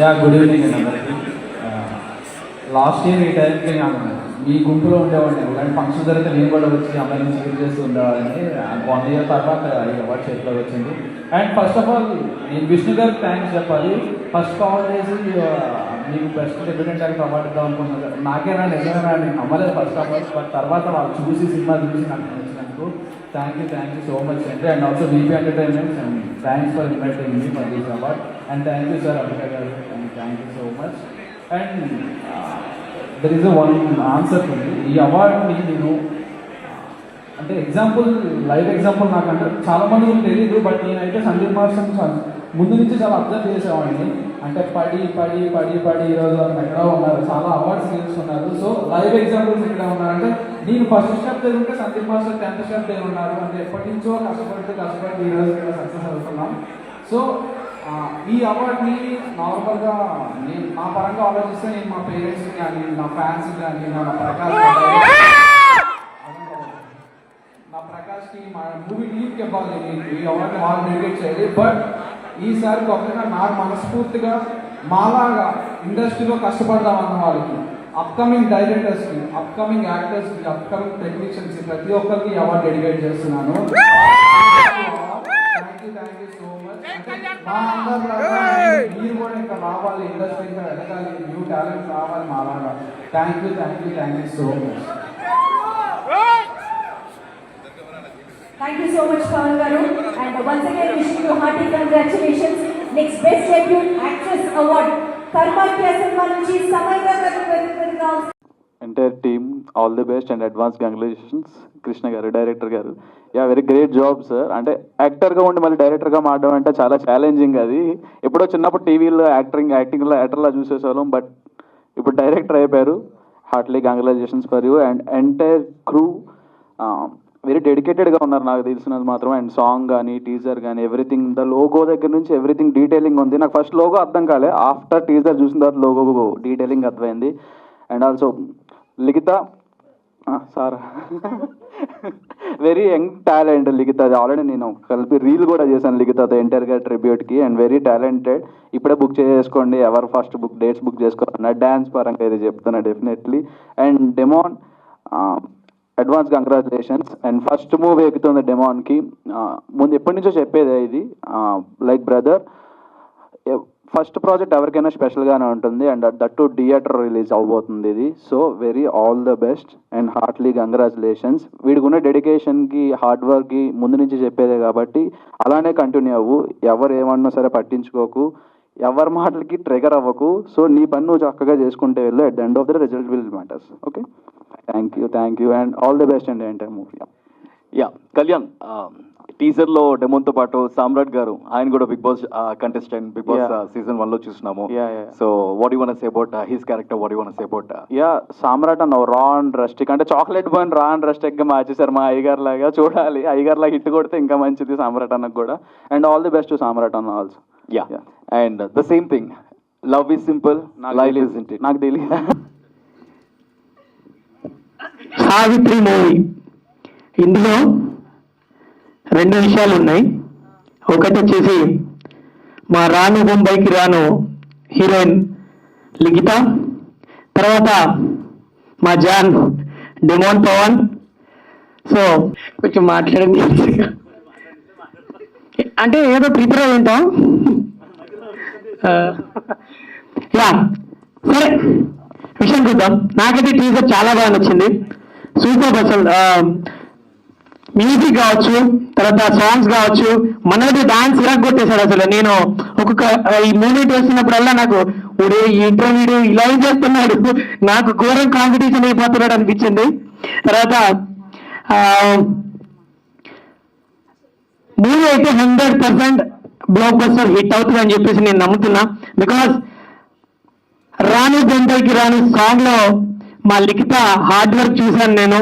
Yeah good evening అండి అందరికీ. Last year ఈ టైంకి మీ గుంపులో ఉండేవాడిని. ఇలాంటి ఫంక్షన్ జరిగితే నేను కూడా వచ్చి అమ్మాయిని చీర్ చేస్తూ ఉండేవాడిని. 1 ఇయర్ తర్వాత ఈ అవార్డు చేతిలో వచ్చింది. అండ్ ఫస్ట్ ఆఫ్ ఆల్ నేను విష్ణు గారికి థ్యాంక్స్ చెప్పాలి. ఫస్ట్ కాల్ చేసి మీకు బెస్ట్ డెబ్యూటెంట్ యాక్టర్ అవార్డు ఇద్దాం అనుకున్నారు. నాకేనా నిజమేనా నేను నమ్మలేదు ఫస్ట్ ఆఫ్ ఆల్. బట్ తర్వాత వాళ్ళు చూసి సినిమా చూసి నాకు నచ్చినందుకు థ్యాంక్ యూ సో మచ్ అండి. And also BP entertainments and thanks for inviting me for this award. And thank you sir Abhishek garu and thank you so much. And there is one answer ఉంది. ఈ అవార్డుని నేను అంటే example live example నాకంటే చాలామందికి తెలియదు. But నేనైతే సందీప్ మాస్టర్ ముందు నుంచి చాలా అబ్జర్వ్ చేసేవాడిని. అంటే పడి పడి పడి పడి ఈరోజు అతను ఎక్కడ ఉన్నారు, చాలా అవార్డ్స్ గెలుచుకున్నారు. సో లైవ్ ఎగ్జాంపుల్స్ ఎక్కడ ఉన్నారంటే నేను ఫస్ట్ స్టెప్ దగ్గర సందీప్ మాస్టర్ 10th స్టెప్ దగ్గర ఉన్నారు. అంటే ఎప్పటి నుంచో కష్టపడి ఈరోజు సక్సెస్ అవుతున్నాం. సో ఈ అవార్డ్ని నార్మల్గా నేను నా పరంగా ఆలోచిస్తే నేను మా పేరెంట్స్ని కానీ నా ఫ్యాన్స్ కానీ నా ప్రకాష్కి మా మూవీ టీమ్కి ఇవ్వాలి. ఈ అవార్డుని వాళ్ళు డెడికేట్ చేయాలి. బట్ ఈసారి కొత్తగా నాకు మనస్ఫూర్తిగా మాలాగా ఇండస్ట్రీలో కష్టపడదామన్న వాళ్ళకి, అప్కమింగ్ డైరెక్టర్స్కి, అప్కమింగ్ యాక్టర్స్కి, అప్కమింగ్ టెక్నీషియన్స్కి ప్రతి ఒక్కరికి అవార్డు డెడికేట్ చేస్తున్నాను. Thank you so much. మా అందరిలాగా మీరు కూడా ఇంకా రావాలి, ఇండస్ట్రీ ఇంకా ఎదగాలి, న్యూ టాలెంట్ రావాలి మాలాగా. Thank you so much. Thank you so much, Pawan Garu. And once again, wishing you hearty congratulations. Next Best Debut Actress Award. Karma ki Asalma nunchi Samayya garu. Entire team, all the best and advance congratulations. Krishna garu, director garu. Yeah, very great job, sir. అంటే యాక్టర్గా ఉండి మళ్ళీ డైరెక్టర్గా మాడడం అంటే చాలా challenging. అది ఎప్పుడో చిన్నప్పుడు టీవీలో యాక్టర్లా చూసేసాం. బట్ ఇప్పుడు డైరెక్టర్ అయిపోయారు. Heartly congratulations for you and entire crew. Very డెడికేటెడ్గా ఉన్నారు నాకు తెలిసినది మాత్రం. అండ్ సాంగ్ కానీ టీజర్ కానీ ఎవ్రీథింగ్, ద లోగో దగ్గర నుంచి ఎవ్రీథింగ్ డీటెయిలింగ్ ఉంది. నాకు ఫస్ట్ లోగో అర్థం కాలే, ఆఫ్టర్ టీజర్ చూసిన తర్వాత లోగో డీటెయిలింగ్ అర్థమైంది. And also Likhita sir very young talent Likhita. అది ఆల్రెడీ నేను కలిపి రీల్ కూడా చేశాను లిఖితతో ఎంటైర్గా ట్రిబ్యూట్కి. And very talented. ఇప్పుడే బుక్ చేసుకోండి, ఎవరు ఫస్ట్ డేట్స్ బుక్ చేసుకోవాలన్నా డ్యాన్స్ పరంగా ఇది చెప్తున్నా definitely. And Demon advance congratulations. And first movie ఎక్కుతుంది డెమాన్కి. ముందు ఎప్పటి నుంచో చెప్పేదే ఇది, లైక్ బ్రదర్ ఫస్ట్ ప్రాజెక్ట్ ఎవరికైనా స్పెషల్గానే ఉంటుంది. And that to theatre release అవబోతుంది ఇది. So very all the best and heartly congratulations. వీడికి ఉన్న డెడికేషన్కి హార్డ్ వర్క్కి ముందు నుంచి చెప్పేదే కాబట్టి అలానే కంటిన్యూ అవ్వు. ఎవరు ఏమన్నా సరే పట్టించుకోకు, ఎవరి మాటలకి ట్రిగర్ అవ్వకు. సో నీ పని నువ్వు చక్కగా చేసుకుంటే వెళ్ళు. At the end of the result will matters. Okay, thank you and all the best అండి ఎంటైర్ మూవీ. యా కళ్యాణ్, టీజర్లో డెమోన్తో పాటు సామ్రాట్ గారు ఆయన కూడా Bigg Boss contestant, Bigg Boss season 1లో చూస్తున్నాము. So what you want to say about his character, what you want to say about Samrat అన్న raw and rustic, అంటే చాక్లెట్ బాన్ రా అండ్ రస్టిక్గా మార్చేశారు మా అయ్యగారు లాగా. చూడాలి, అయ్యగారు లాగా హిట్ కొడితే ఇంకా మంచిది సామ్రాట్ అన్నకు కూడా. And all the best to Samrat అన్న also. Yeah and the same thing, love is simple, life is ఇంట్. నాకు తెలియదు. సావిత్రి మూవీ, ఇందులో 2 విషయాలు ఉన్నాయి. ఒకటి వచ్చేసి మా రాను ముంబైకి రాను హీరోయిన్ లిఖిత, తర్వాత మా జాన్ డెమోన్ పవన్. సో కొంచెం మాట్లాడండి, అంటే ఏదో ప్రిపేర్ అయి ఉంటాం. యా సరే, విషయం చూద్దాం. నాకైతే టీజర్ చాలా బాగా నచ్చింది, సూపర్. అసలు మ్యూజిక్ కావచ్చు, తర్వాత సాంగ్స్ కావచ్చు, మనది డాన్స్ కొట్టేశాడు అసలు. నేను ఒక్కొక్క ఈ మూమెంట్ వస్తున్నప్పుడల్లా నాకు ఉడే ఇంటర్వ్యూ ఇలా చేస్తున్నాడు, నాకు ఘోరం కాంపిటీషన్ అయిపోతున్నాడు అనిపించింది. తర్వాత మూవీ అయితే 100% బ్లాక్ బస్టర్ హిట్ అవుతుంది అని చెప్పేసి నేను నమ్ముతున్నా. బికాస్ రాను గంటకి రాను సాంగ్ లో మా లిఖిత హార్డ్ వర్క్ చూశాను నేను.